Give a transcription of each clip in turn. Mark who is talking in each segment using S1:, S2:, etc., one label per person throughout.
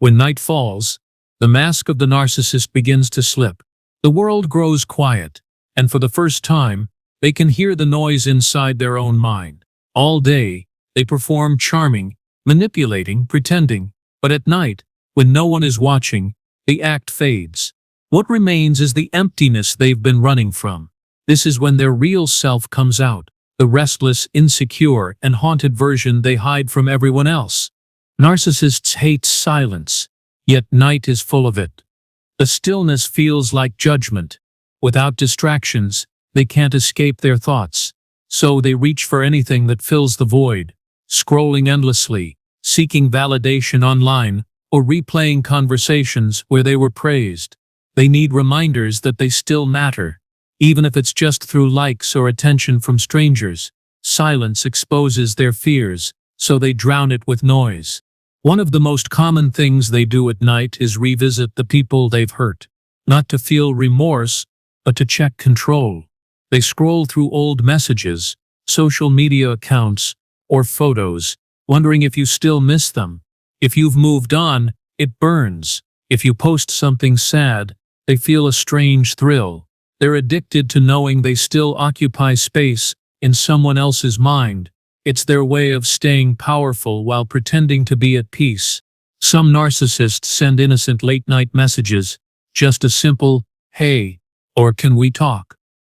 S1: When night falls, the mask of the narcissist begins to slip. The world grows quiet, and for the first time, they can hear the noise inside their own mind. All day, they perform charming, manipulating, pretending, but at night, when no one is watching, the act fades. What remains is the emptiness they've been running from. This is when their real self comes out, the restless, insecure, and haunted version they hide from everyone else. Narcissists hate silence, yet night is full of it. The stillness feels like judgment. Without distractions, they can't escape their thoughts, so they reach for anything that fills the void, scrolling endlessly, seeking validation online, or replaying conversations where they were praised. They need reminders that they still matter, even if it's just through likes or attention from strangers. Silence exposes their fears, so they drown it with noise. One of the most common things they do at night is revisit the people they've hurt, not to feel remorse, but to check control. They scroll through old messages, social media accounts, or photos, wondering if you still miss them. If you've moved on, it burns. If you post something sad, they feel a strange thrill. They're addicted to knowing they still occupy space in someone else's mind. It's their way of staying powerful while pretending to be at peace. Some narcissists send innocent late-night messages, just a simple, "Hey," or "Can we talk?"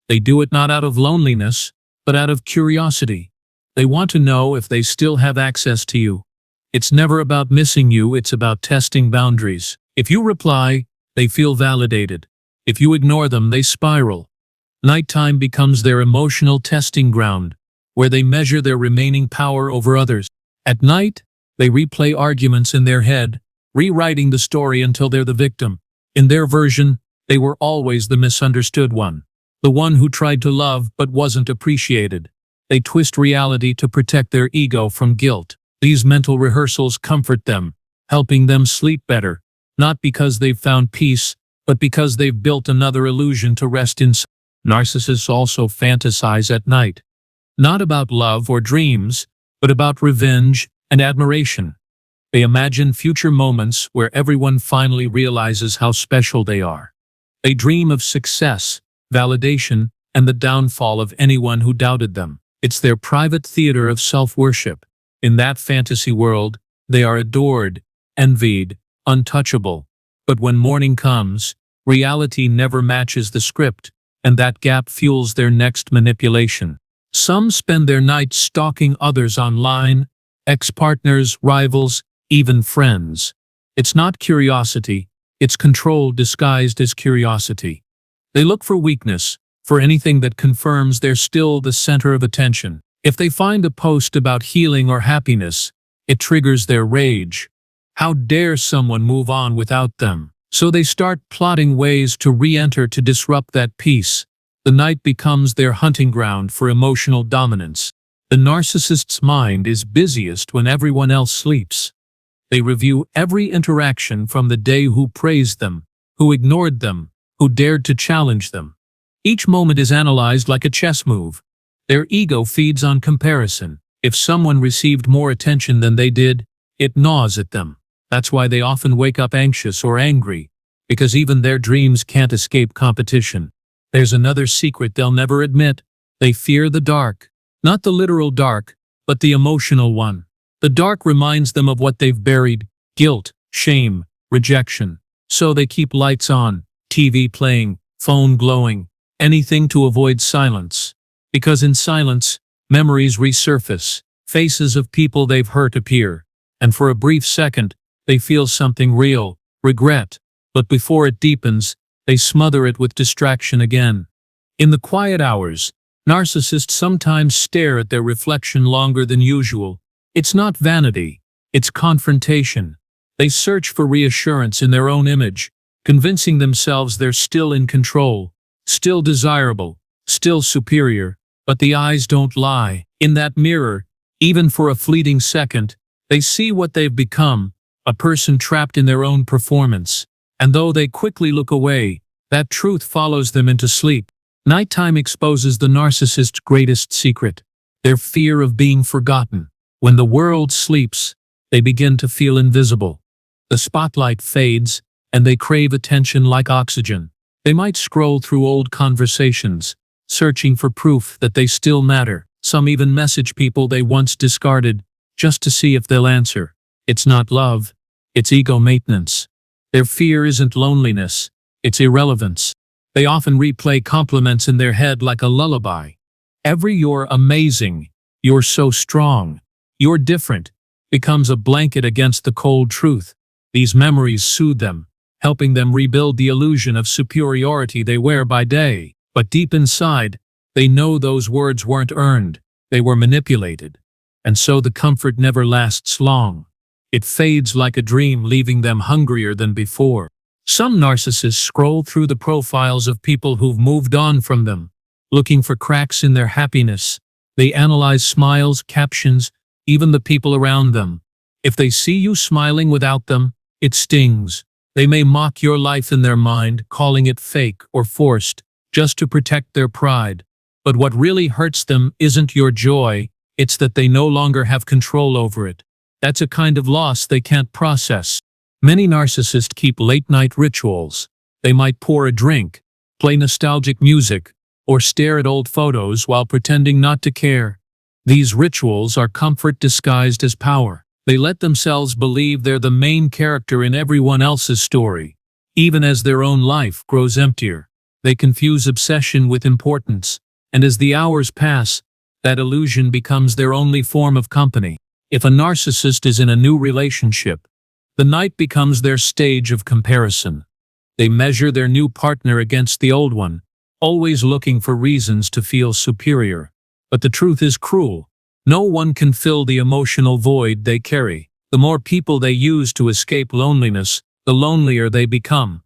S1: They do it not out of loneliness, but out of curiosity. They want to know if they still have access to you. It's never about missing you, it's about testing boundaries. If you reply, they feel validated. If you ignore them, they spiral. Nighttime becomes their emotional testing ground, where they measure their remaining power over others. At night, they replay arguments in their head, rewriting the story until they're the victim. In their version, they were always the misunderstood one, the one who tried to love but wasn't appreciated. They twist reality to protect their ego from guilt. These mental rehearsals comfort them, helping them sleep better, not because they've found peace, but because they've built another illusion to rest in. Narcissists also fantasize at night, not about love or dreams, but about revenge and admiration. They imagine future moments where everyone finally realizes how special they are. They dream of success, validation, and the downfall of anyone who doubted them. It's their private theater of self-worship. In that fantasy world, they are adored, envied, untouchable. But when morning comes, reality never matches the script, and that gap fuels their next manipulation. Some spend their nights stalking others online, ex-partners, rivals, even friends. It's not curiosity, it's control disguised as curiosity. They look for weakness, for anything that confirms they're still the center of attention. If they find a post about healing or happiness, it triggers their rage. How dare someone move on without them? So they start plotting ways to re-enter to disrupt that peace. The night becomes their hunting ground for emotional dominance. The narcissist's mind is busiest when everyone else sleeps. They review every interaction from the day who praised them, who ignored them, who dared to challenge them. Each moment is analyzed like a chess move. Their ego feeds on comparison. If someone received more attention than they did, it gnaws at them. That's why they often wake up anxious or angry, because even their dreams can't escape competition. There's another secret they'll never admit. They fear the dark. Not the literal dark, but the emotional one. The dark reminds them of what they've buried: guilt, shame, rejection. So they keep lights on, TV playing, phone glowing, anything to avoid silence. Because in silence, memories resurface, faces of people they've hurt appear, and for a brief second, they feel something real, regret, but before it deepens, they smother it with distraction again. In the quiet hours, narcissists sometimes stare at their reflection longer than usual. It's not vanity, it's confrontation. They search for reassurance in their own image, convincing themselves they're still in control, still desirable, still superior. But the eyes don't lie. In that mirror, even for a fleeting second, they see what they've become, a person trapped in their own performance. And though they quickly look away, that truth follows them into sleep. Nighttime exposes the narcissist's greatest secret: their fear of being forgotten. When the world sleeps, they begin to feel invisible. The spotlight fades, and they crave attention like oxygen. They might scroll through old conversations, searching for proof that they still matter. Some even message people they once discarded, just to see if they'll answer. It's not love, it's ego maintenance. Their fear isn't loneliness, it's irrelevance. They often replay compliments in their head like a lullaby. Every "you're amazing," "you're so strong," "you're different" becomes a blanket against the cold truth. These memories soothe them, helping them rebuild the illusion of superiority they wear by day. But deep inside, they know those words weren't earned, they were manipulated. And so the comfort never lasts long. It fades like a dream, leaving them hungrier than before. Some narcissists scroll through the profiles of people who've moved on from them, looking for cracks in their happiness. They analyze smiles, captions, even the people around them. If they see you smiling without them, it stings. They may mock your life in their mind, calling it fake or forced, just to protect their pride. But what really hurts them isn't your joy, it's that they no longer have control over it. That's a kind of loss they can't process. Many narcissists keep late-night rituals. They might pour a drink, play nostalgic music, or stare at old photos while pretending not to care. These rituals are comfort disguised as power. They let themselves believe they're the main character in everyone else's story. Even as their own life grows emptier, they confuse obsession with importance, and as the hours pass, that illusion becomes their only form of company. If a narcissist is in a new relationship, the night becomes their stage of comparison. They measure their new partner against the old one, always looking for reasons to feel superior. But the truth is cruel. No one can fill the emotional void they carry. The more people they use to escape loneliness, the lonelier they become.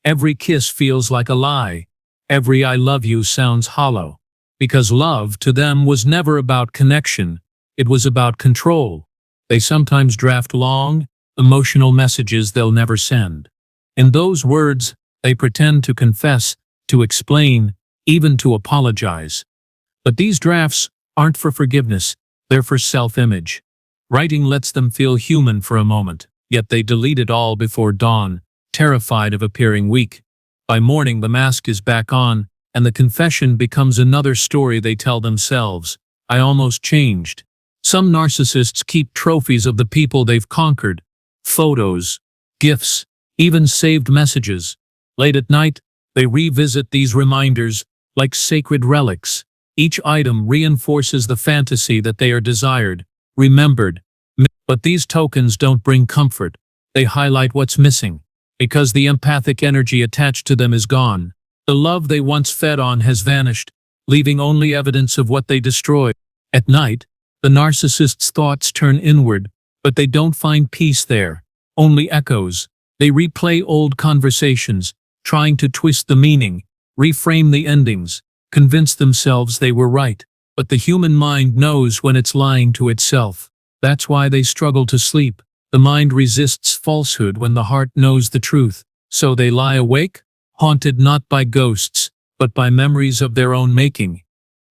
S1: Every kiss feels like a lie. Every "I love you" sounds hollow. Because love, to them, was never about connection. It was about control. They sometimes draft long, emotional messages they'll never send. In those words, they pretend to confess, to explain, even to apologize. But these drafts aren't for forgiveness, they're for self-image. Writing lets them feel human for a moment, yet they delete it all before dawn, terrified of appearing weak. By morning, the mask is back on, and the confession becomes another story they tell themselves. I almost changed. Some narcissists keep trophies of the people they've conquered. Photos, gifts, even saved messages. Late at night, they revisit these reminders like sacred relics. Each item reinforces the fantasy that they are desired, remembered. But these tokens don't bring comfort. They highlight what's missing. Because the empathic energy attached to them is gone. The love they once fed on has vanished, leaving only evidence of what they destroyed. At night, the narcissist's thoughts turn inward, but they don't find peace there, only echoes. They replay old conversations, trying to twist the meaning, reframe the endings, convince themselves they were right. But the human mind knows when it's lying to itself. That's why they struggle to sleep. The mind resists falsehood when the heart knows the truth. So they lie awake, haunted not by ghosts, but by memories of their own making.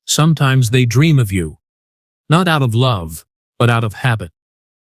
S1: Sometimes they dream of you. Not out of love, but out of habit.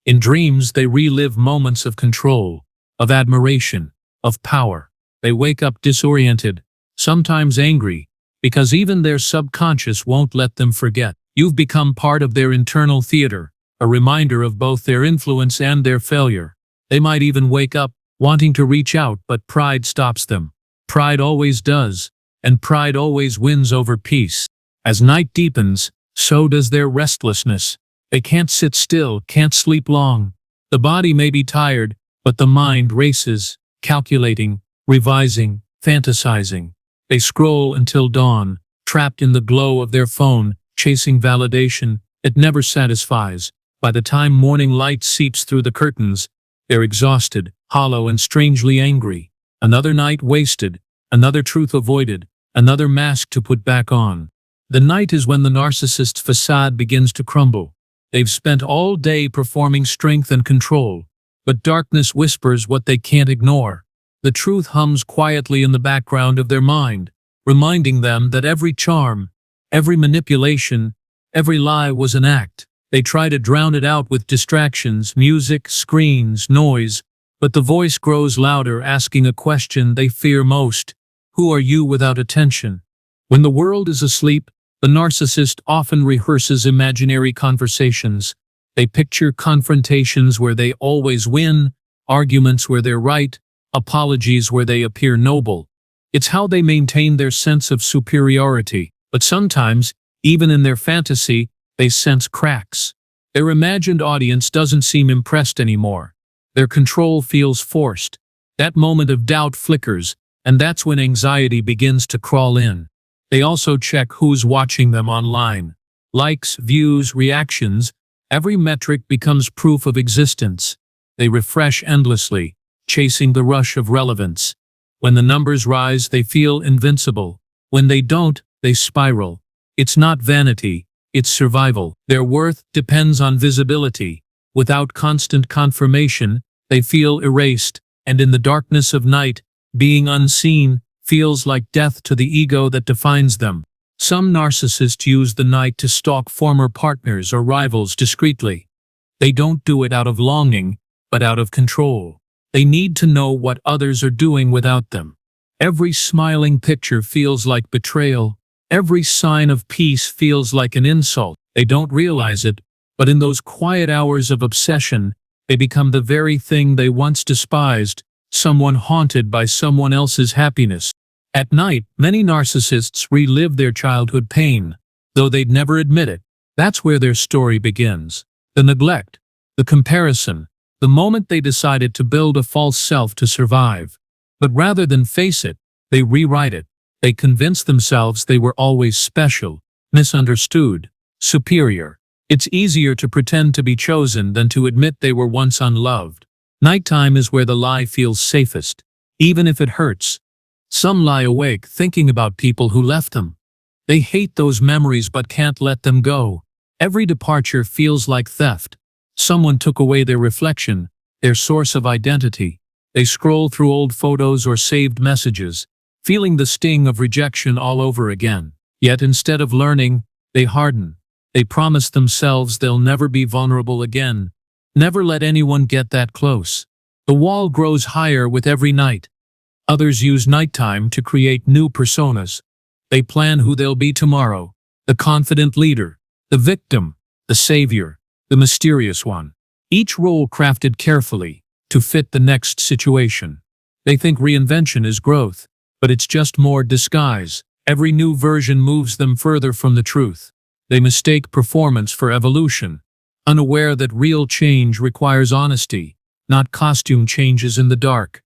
S1: In dreams, they relive moments of control, of admiration, of power. They wake up disoriented, sometimes angry, because even their subconscious won't let them forget. You've become part of their internal theater, a reminder of both their influence and their failure. They might even wake up, wanting to reach out, but pride stops them. Pride always does, and pride always wins over peace. As night deepens, so does their restlessness. They can't sit still, can't sleep long. The body may be tired, but the mind races, calculating, revising, fantasizing. They scroll until dawn, trapped in the glow of their phone, chasing validation. It never satisfies. By the time morning light seeps through the curtains, they're exhausted, hollow, and strangely angry. Another night wasted, another truth avoided, another mask to put back on. The night is when the narcissist's facade begins to crumble. They've spent all day performing strength and control, but darkness whispers what they can't ignore. The truth hums quietly in the background of their mind, reminding them that every charm, every manipulation, every lie was an act. They try to drown it out with distractions, music, screens, noise, But the voice grows louder, asking a question they fear most. Who are you without attention? When the world is asleep, the narcissist often rehearses imaginary conversations. They picture confrontations where they always win, arguments where they're right, apologies where they appear noble. It's how they maintain their sense of superiority. But sometimes, even in their fantasy, they sense cracks. Their imagined audience doesn't seem impressed anymore. Their control feels forced. That moment of doubt flickers, and that's when anxiety begins to crawl in. They also check who's watching them online. Likes, views, reactions, every metric becomes proof of existence. They refresh endlessly, chasing the rush of relevance. When the numbers rise, they feel invincible. When they don't, they spiral. It's not vanity, it's survival. Their worth depends on visibility. Without constant confirmation, they feel erased, and in the darkness of night, being unseen feels like death to the ego that defines them. Some narcissists use the night to stalk former partners or rivals discreetly. They don't do it out of longing, but out of control. They need to know what others are doing without them. Every smiling picture feels like betrayal. Every sign of peace feels like an insult. They don't realize it, but in those quiet hours of obsession, they become the very thing they once despised, someone haunted by someone else's happiness. At night, many narcissists relive their childhood pain, though they'd never admit it. That's where their story begins. The neglect, the comparison, the moment they decided to build a false self to survive. But rather than face it, they rewrite it. They convince themselves they were always special, misunderstood, superior. It's easier to pretend to be chosen than to admit they were once unloved. Nighttime is where the lie feels safest, even if it hurts. Some lie awake thinking about people who left them. They hate those memories but can't let them go. Every departure feels like theft. Someone took away their reflection, their source of identity. They scroll through old photos or saved messages, feeling the sting of rejection all over again. Yet instead of learning, they harden. They promise themselves they'll never be vulnerable again. Never let anyone get that close. The wall grows higher with every night. Others use nighttime to create new personas. They plan who they'll be tomorrow. The confident leader, the victim, the savior, the mysterious one. Each role crafted carefully to fit the next situation. They think reinvention is growth, but it's just more disguise. Every new version moves them further from the truth. They mistake performance for evolution, unaware that real change requires honesty, not costume changes in the dark.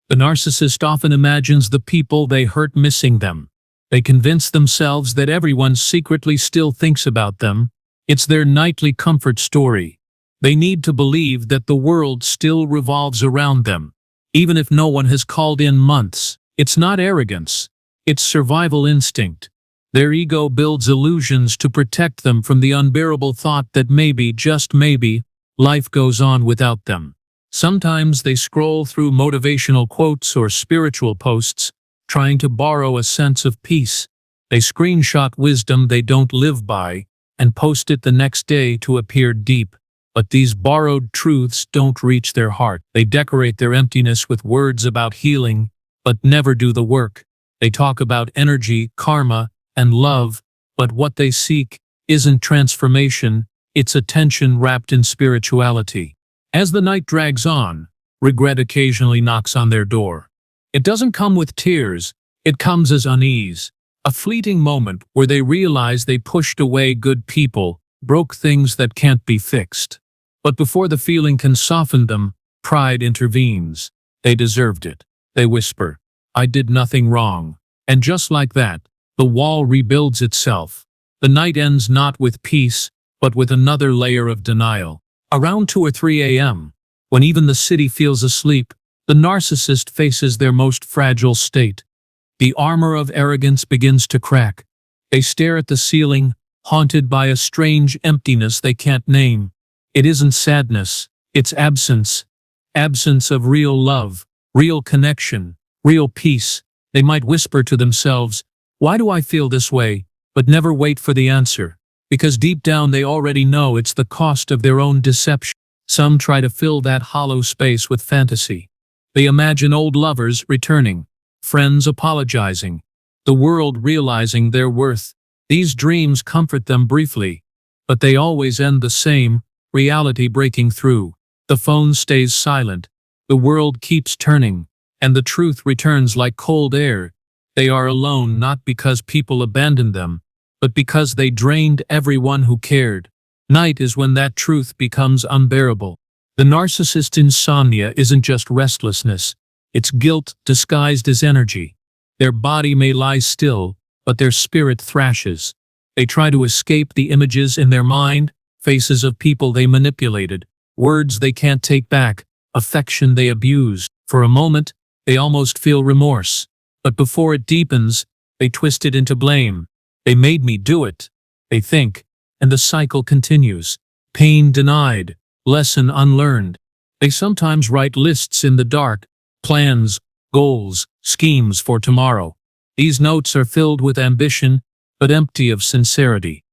S1: The narcissist often imagines the people they hurt missing them. They convince themselves that everyone secretly still thinks about them. It's their nightly comfort story. They need to believe that the world still revolves around them, even if no one has called in months. It's not arrogance. It's survival instinct. Their ego builds illusions to protect them from the unbearable thought that maybe, just maybe, life goes on without them. Sometimes they scroll through motivational quotes or spiritual posts, trying to borrow a sense of peace. They screenshot wisdom they don't live by and post it the next day to appear deep. But these borrowed truths don't reach their heart. They decorate their emptiness with words about healing, but never do the work. They talk about energy, karma, and love, but what they seek isn't transformation, it's attention wrapped in spirituality. As the night drags on, regret occasionally knocks on their door. It doesn't come with tears, it comes as unease. A fleeting moment where they realize they pushed away good people, broke things that can't be fixed. But before the feeling can soften them, pride intervenes. They deserved it. They whisper, "I did nothing wrong." And just like that, the wall rebuilds itself. The night ends not with peace, but with another layer of denial. Around 2 or 3 a.m., when even the city feels asleep, the narcissist faces their most fragile state. The armor of arrogance begins to crack. They stare at the ceiling, haunted by a strange emptiness they can't name. It isn't sadness, it's absence. Absence of real love, real connection, real peace. They might whisper to themselves, "Why do I feel this way?" but never wait for the answer, because deep down they already know it's the cost of their own deception. Some try to fill that hollow space with fantasy. They imagine old lovers returning, friends apologizing, the world realizing their worth. These dreams comfort them briefly, but they always end the same, reality breaking through. The phone stays silent, the world keeps turning, and the truth returns like cold air. They are alone not because people abandoned them, but because they drained everyone who cared. Night is when that truth becomes unbearable. The narcissist's insomnia isn't just restlessness, it's guilt disguised as energy. Their body may lie still, but their spirit thrashes. They try to escape the images in their mind, faces of people they manipulated, words they can't take back, affection they abused. For a moment, they almost feel remorse. But before it deepens, they twist it into blame. They made me do it, they think, and the cycle continues. Pain denied, lesson unlearned. They sometimes write lists in the dark, plans, goals, schemes for tomorrow. These notes are filled with ambition, but empty of sincerity.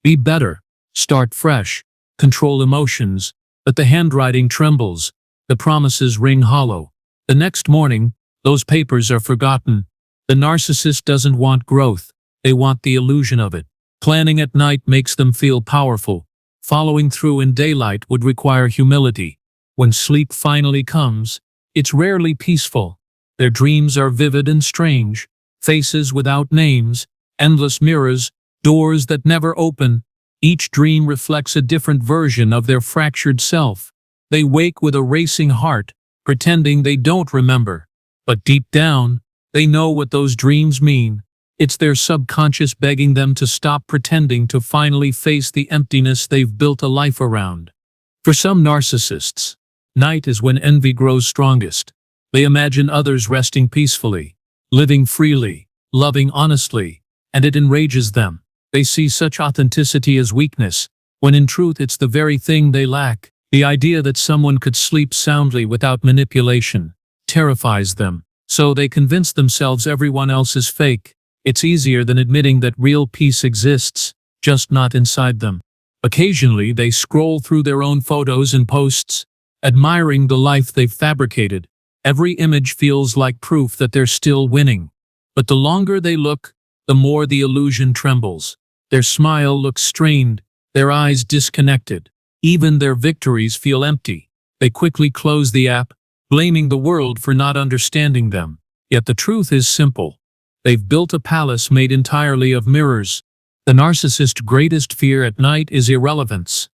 S1: Be better, start fresh, control emotions, but the handwriting trembles, the promises ring hollow. The next morning, those papers are forgotten. The narcissist doesn't want growth, they want the illusion of it. Planning at night makes them feel powerful. Following through in daylight would require humility. When sleep finally comes, it's rarely peaceful. Their dreams are vivid and strange, faces without names, endless mirrors, doors that never open. Each dream reflects a different version of their fractured self. They wake with a racing heart, pretending they don't remember. But deep down, they know what those dreams mean. It's their subconscious begging them to stop pretending, to finally face the emptiness they've built a life around. For some narcissists, night is when envy grows strongest. They imagine others resting peacefully, living freely, loving honestly, and it enrages them. They see such authenticity as weakness, when in truth it's the very thing they lack. The idea that someone could sleep soundly without manipulation terrifies them, so they convince themselves everyone else is fake. It's easier than admitting that real peace exists, just not inside them. Occasionally they scroll through their own photos and posts, admiring the life they've fabricated. Every image feels like proof that they're still winning. But the longer they look, the more the illusion trembles. Their smile looks strained, their eyes disconnected. Even their victories feel empty. They quickly close the app, blaming the world for not understanding them. Yet the truth is simple. They've built a palace made entirely of mirrors. The narcissist's greatest fear at night is irrelevance.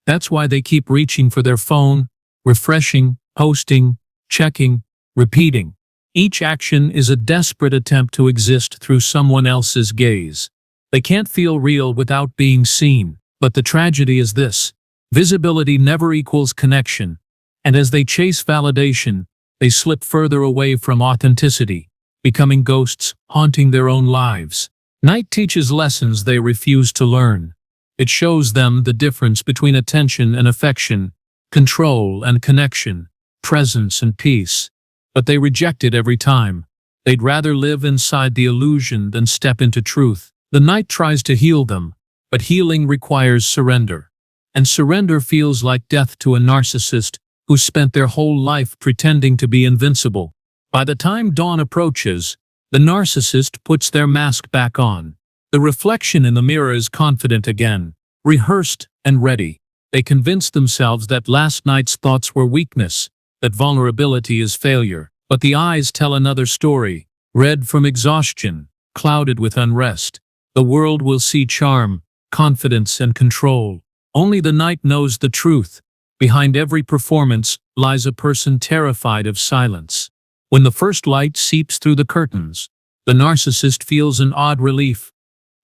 S1: That's why they keep reaching for their phone, refreshing, posting, checking, repeating. Each action is a desperate attempt to exist through someone else's gaze. They can't feel real without being seen. But the tragedy is this: visibility never equals connection. And as they chase validation, they slip further away from authenticity, becoming ghosts, haunting their own lives. Night teaches lessons they refuse to learn. It shows them the difference between attention and affection, control and connection, presence and peace. But they reject it every time. They'd rather live inside the illusion than step into truth. The night tries to heal them, but healing requires surrender. And surrender feels like death to a narcissist who spent their whole life pretending to be invincible. By the time dawn approaches, the narcissist puts their mask back on. The reflection in the mirror is confident again, rehearsed and ready. They convince themselves that last night's thoughts were weakness, that vulnerability is failure. But the eyes tell another story, red from exhaustion, clouded with unrest. The world will see charm, confidence and control. Only the night knows the truth. Behind every performance lies a person terrified of silence. When the first light seeps through the curtains, the narcissist feels an odd relief.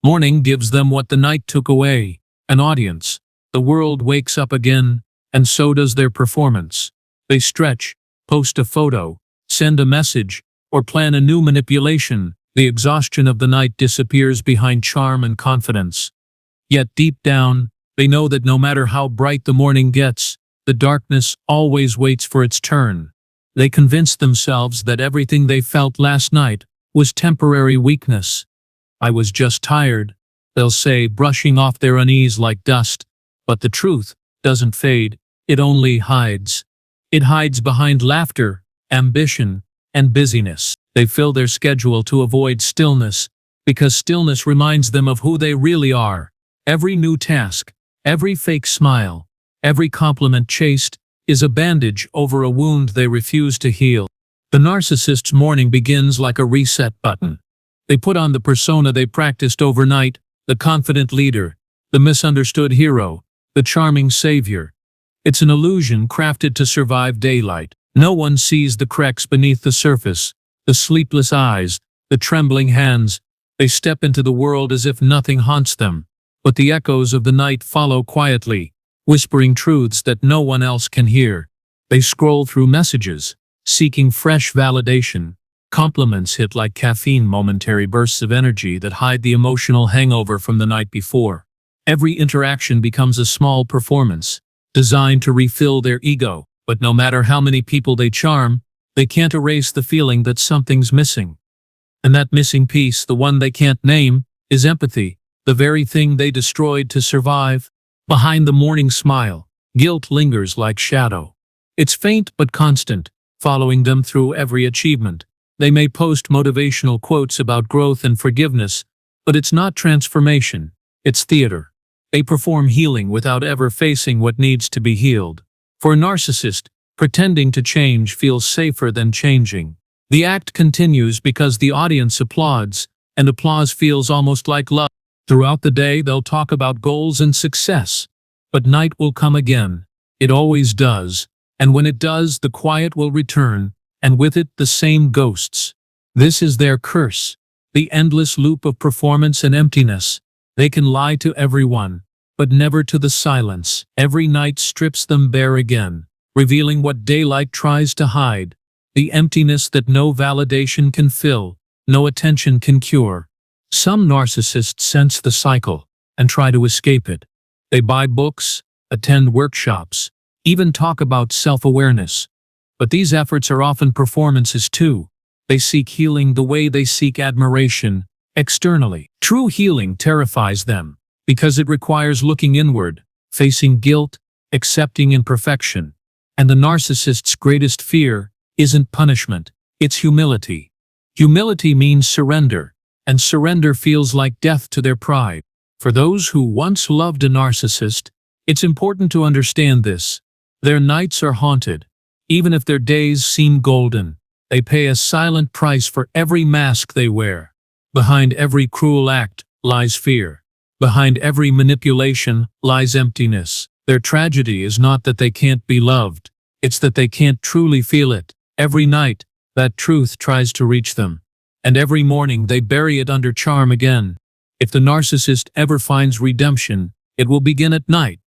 S1: Morning gives them what the night took away, an audience. The world wakes up again, and so does their performance. They stretch, post a photo, send a message, or plan a new manipulation. The exhaustion of the night disappears behind charm and confidence. Yet deep down, they know that no matter how bright the morning gets, the darkness always waits for its turn. They convince themselves that everything they felt last night was temporary weakness. "I was just tired," they'll say, brushing off their unease like dust. But the truth doesn't fade. It only hides. It hides behind laughter, ambition, and busyness. They fill their schedule to avoid stillness, because stillness reminds them of who they really are. Every new task, every fake smile, every compliment chased is a bandage over a wound they refuse to heal. The narcissist's morning begins like a reset button. They put on the persona they practiced overnight, the confident leader, the misunderstood hero, the charming savior. It's an illusion crafted to survive daylight. No one sees the cracks beneath the surface, the sleepless eyes, the trembling hands. They step into the world as if nothing haunts them, but the echoes of the night follow quietly, whispering truths that no one else can hear. They scroll through messages, seeking fresh validation. Compliments hit like caffeine, momentary bursts of energy that hide the emotional hangover from the night before. Every interaction becomes a small performance, designed to refill their ego. But no matter how many people they charm, they can't erase the feeling that something's missing. And that missing piece, the one they can't name, is empathy, the very thing they destroyed to survive. Behind the morning smile, guilt lingers like shadow. It's faint but constant, following them through every achievement. They may post motivational quotes about growth and forgiveness, but it's not transformation, it's theater. They perform healing without ever facing what needs to be healed. For a narcissist, pretending to change feels safer than changing. The act continues because the audience applauds, and applause feels almost like love. Throughout the day, they'll talk about goals and success. But night will come again. It always does. And when it does, the quiet will return, and with it the same ghosts. This is their curse, the endless loop of performance and emptiness. They can lie to everyone, but never to the silence. Every night strips them bare again, revealing what daylight tries to hide, the emptiness that no validation can fill, no attention can cure. Some narcissists sense the cycle and try to escape it. They buy books, attend workshops, even talk about self-awareness. But these efforts are often performances too. They seek healing the way they seek admiration, externally. True healing terrifies them, because it requires looking inward, facing guilt, accepting imperfection. And the narcissist's greatest fear isn't punishment, it's humility. Humility means surrender, and surrender feels like death to their pride. For those who once loved a narcissist, it's important to understand this. Their nights are haunted. Even if their days seem golden, they pay a silent price for every mask they wear. Behind every cruel act lies fear. Behind every manipulation lies emptiness. Their tragedy is not that they can't be loved, it's that they can't truly feel it. Every night, that truth tries to reach them, and every morning they bury it under charm again. If the narcissist ever finds redemption, it will begin at night.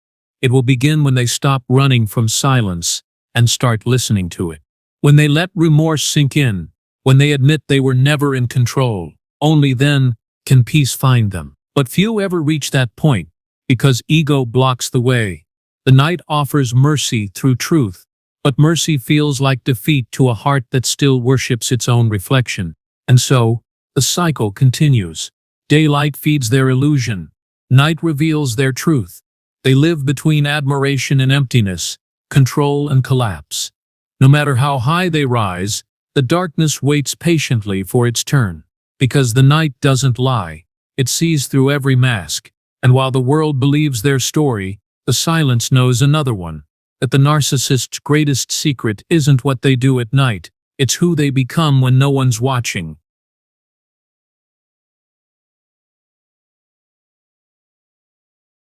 S1: It will begin when they stop running from silence and start listening to it. When they let remorse sink in, when they admit they were never in control, only then can peace find them. But few ever reach that point, because ego blocks the way. The night offers mercy through truth, but mercy feels like defeat to a heart that still worships its own reflection. And so, the cycle continues. Daylight feeds their illusion. Night reveals their truth. They live between admiration and emptiness, control and collapse. No matter how high they rise, the darkness waits patiently for its turn. Because the night doesn't lie, it sees through every mask. And while the world believes their story, the silence knows another one. That the narcissist's greatest secret isn't what they do at night, it's who they become when no one's watching.